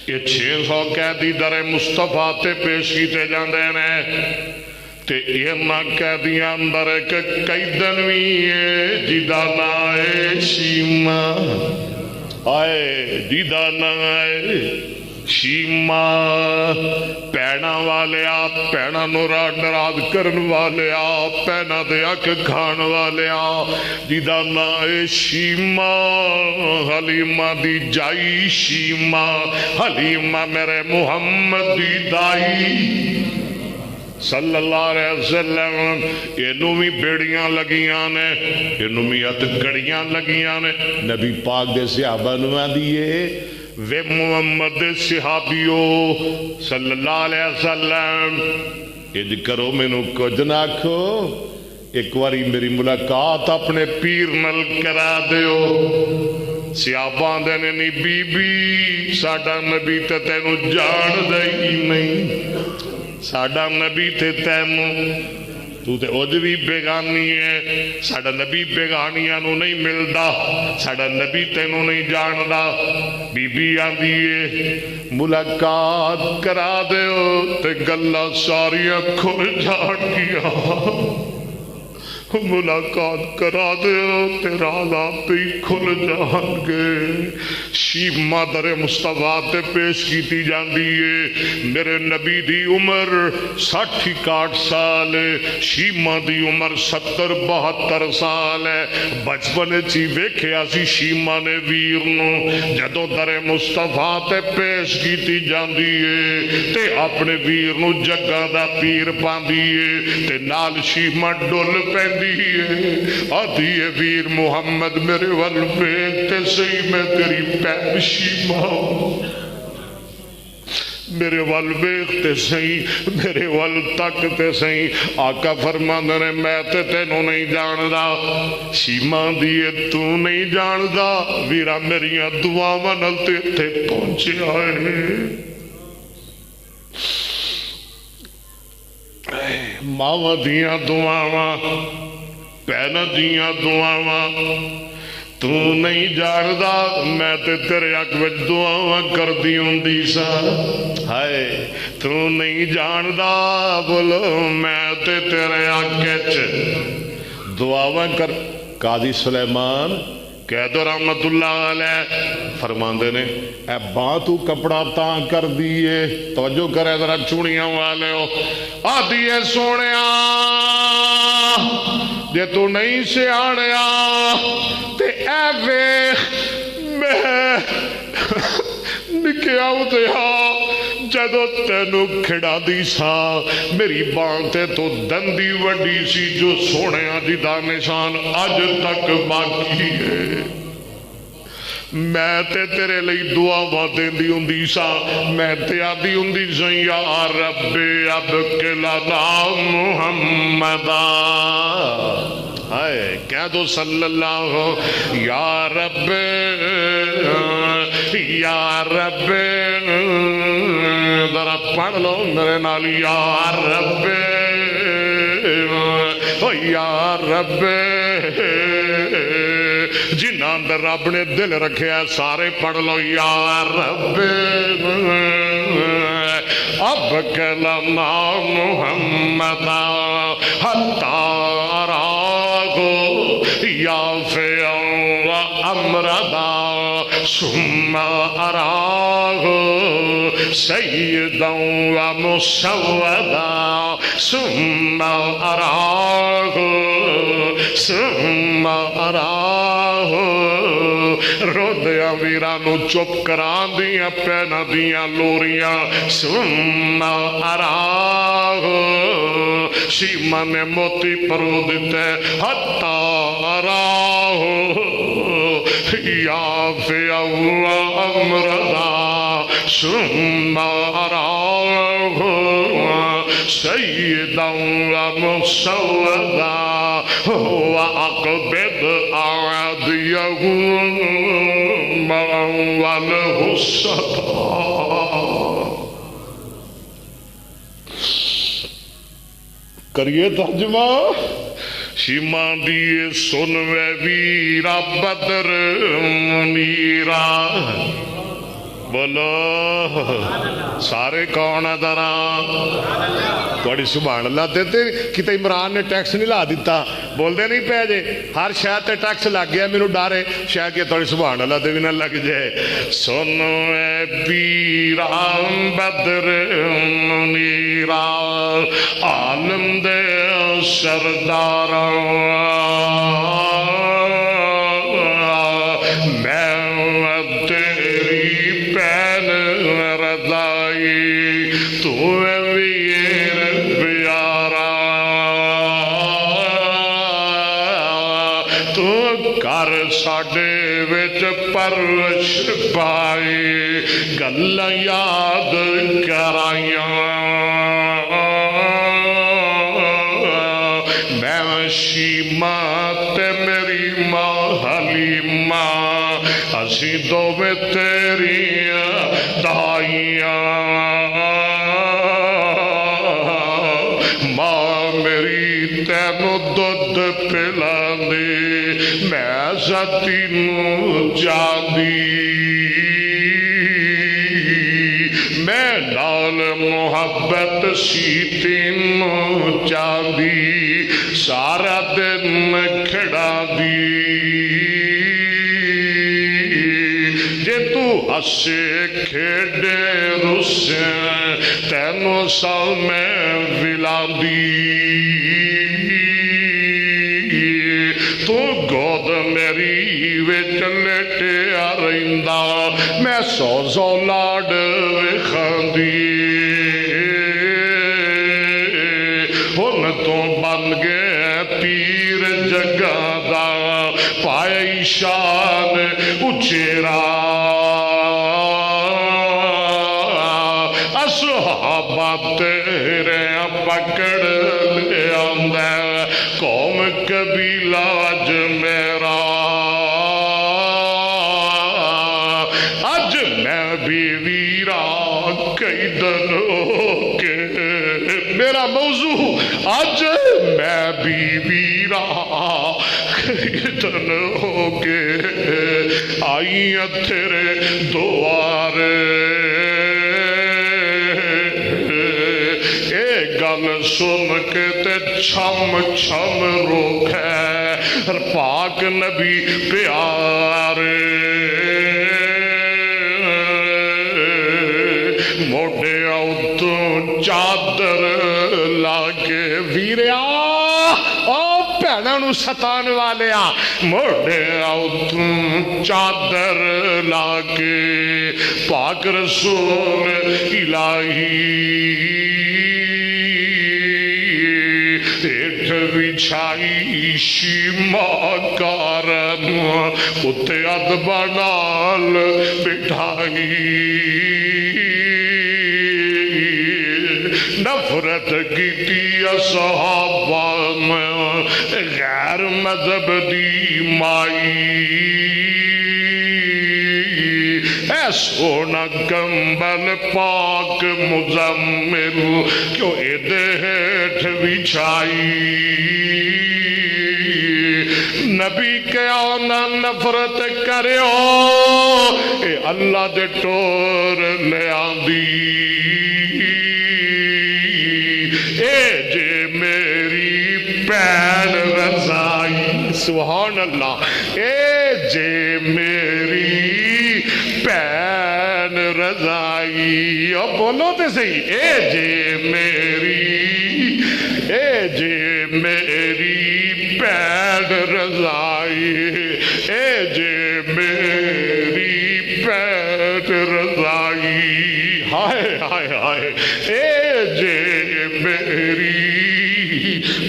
یہ 600 قیدی در مصطفیٰ تے پیش کیتے جاندے نے تے اینا قیدیاں اندر ایک قیدن بھی ہے جدا نائے شیما آئے جدا نائے شیما پینا والے آپ پینا نوراد نراد کرن والے آپ پینا دے اک کھان والے آپ جدا نائے شیما حلیمہ دی جائی شیما حلیمہ میرے محمد دی دائی صلی اللہ علیہ وسلم اینو بھی بیڑیاں لگیاں نے اینو بھی اتکڑیاں لگیاں نے نبی پاک دے صحابہ نوہ دیئے وے محمد صحابیو صلی اللہ علیہ وسلم اج کرو میں نو کچھ نہ کھو ایک واری میری ملاقات اپنے پیر نل کرا دیو صحابہ دینے نی بی بی ساڑھا نبی تے تینو جان دئی نہیں ساڑھا نبی تے تینو تو تے عجوی بیگانی ہے ساڑھا نبی بیگانیاں نو نہیں ملدا ساڑھا نبی تینو نہیں جاندا بی بی آندیے ملاقات کرا دے تے گلہ ساریاں کھل جان گیا ملاقات کرا دے تیرا آپ ہی کھل جان گے شیما در مصطفیٰ تے پیش کیتی جاندی ہے میرے نبی دی عمر 60-61 سال ہے شیما دی عمر 70-72 سال ہے بچپن چی ویکھیا سی شیما نے ویر نو جدوں در مصطفیٰ تے پیش کیتی جاندی ہے تے اپنے ویر نو جگہ دا پیر پاندی ہے تے نال شیما ڈول پیندی آدھی ویر محمد میرے ول بیتے صحیح میں تیری پیشی ماں میرے ول بیتے صحیح میرے ول تکتے صحیح آقا فرماندے نے میں تے تینوں نہیں جاندہ شیما دیئے تو نہیں جاندہ ویرا میریاں دعاواں نال تے پہنچے آئے ماں دیاں دعاواں پینا دیاں دعاواں تو نہیں جاندہ میں تے تیرے اکبر دعاواں کر دیوں دیسا ہائے تو نہیں جاندہ بولو میں تے تیرے اکبر دعاواں کر قاضی سلیمان کہہ دو رحمت اللہ علیہ فرماندے نے اے باں تو کپڑا تاں کر دیئے توجہ کرے ذرا چونیاں والے ہو آدھیے سونیا جے تو نہیں سے آنیا تے اے ویخ میں نکیا دیا جدو تینو کھڑا دی سا میری بانتے تو دندی وڈی سی جو سونے جدا نشان آج تک باقی ہے میں تے تیرے لئی دعا وعدیں دی ہوندی سا میں تے آدھی ہوندی سا یا رب اب کلنا محمدہ ہائے کہہ دو صلی اللہ یا رب ذرا پڑھ لو میرے نال یا رب جنہاں اندر رب نے دل رکھے ہیں سارے پڑھ لو یا رب اب کلنا محمدہ حتی راغو یا فیعن و امردہ ثم اراغو سیداً و مسوداً ثم اراغو رو دیا ویرانو چپ کران دیا پینا دیا لوریاں ثم اراغو شیما نے موتی پرو دیتے حتی اراغو یا فی اللہ امردا ثم اراغو سیدا و مسودا و اقبض اعدیه عنوان الصدا کریے ترجمہ شیما دیئے سنوے ویرا بدر منیرا بولو سارے کون ذرا تھوڑی سبحان اللہ دیتے کتے عمران نے ٹیکس نہیں لا دیتا بول دے نہیں پہ جے ہر شاید تے ٹیکس لگ گیا میرے ڈارے شاید کہ تھوڑی سبحان اللہ دے بھی نہ لگ جائے سنو اے پیران بدر منیرا عالم دے سردارا میں تیری پین رضائی تو ویر پیارا تو کر ساڈے وچ پرورش پائی گلاں یاد کرائیاں میں شیما تے میری ماں حلیمہ اسی دوویں تیریاں دائیاں ماں میری تینوں دودھ پلاندی میں ستی نوں جاندی میں نال محبت سی تینوں چاندی سارا دن کھڑا دی جے تو ہسے کھیڑے رسے تینوں سال میں ولاندی تو گود میری وچ لٹیا رہندا میں سو لاڈ وکھاندی ہن تو بن گئے پیر جگہ دا پائے شان اچیرا اصحابہ تیرے پکڑ لے آندے قوم قبیلہ اج میرا اج میں بھی ویرا کئی دن ہو کے میرا موضوع اج میں بھی ویرا کئی دن ہو کے آئی تیرے دوارے گل سن کے تے چھم چھم روکھے پاک نبی پیارے موڑے آؤ تو چادر لاگے ویریا او بھیناں نوں ستان والیا موڑے آؤ تو چادر لاگے پاک رسول الہی بچھائی شیما کارن اتے ادب نال بٹھائی نفرت کیتی اصحابہ میں غیر مذہب دی مائی اے سونا کمبل پاک مزمل کیوں ایدے ہیٹھ بچھائی نبی کیا نہ نفرت کریو اے اللہ دے ٹور لے آندی اے جے میری پین رضائی سبحان اللہ اے جے میری پین رضائی اب بولو تے صحیح اے جے میری پین رضائی اے جے میری پین رضائی ہائے ہائے ہائے اے جے میری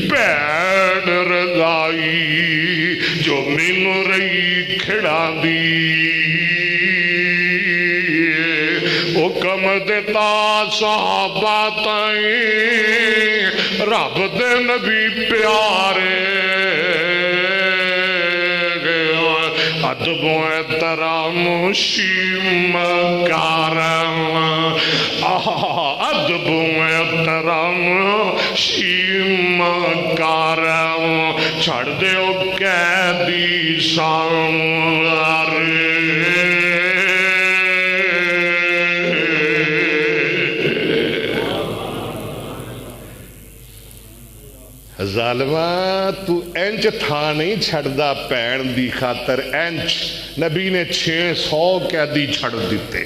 پین رضائی جو مینوں رہی کھڑا دی حکم دیتا صحابہ تائیں رب دے نبی پیارے ادب و احترام شیم کارم ادب و احترام شیم کارم چھڑ دیو قیدی سامارے ظالمہ تو انچ تھا نہیں چھڑدا پین دی خاطر انچ نبی نے 600 قیدی چھڑ دیتے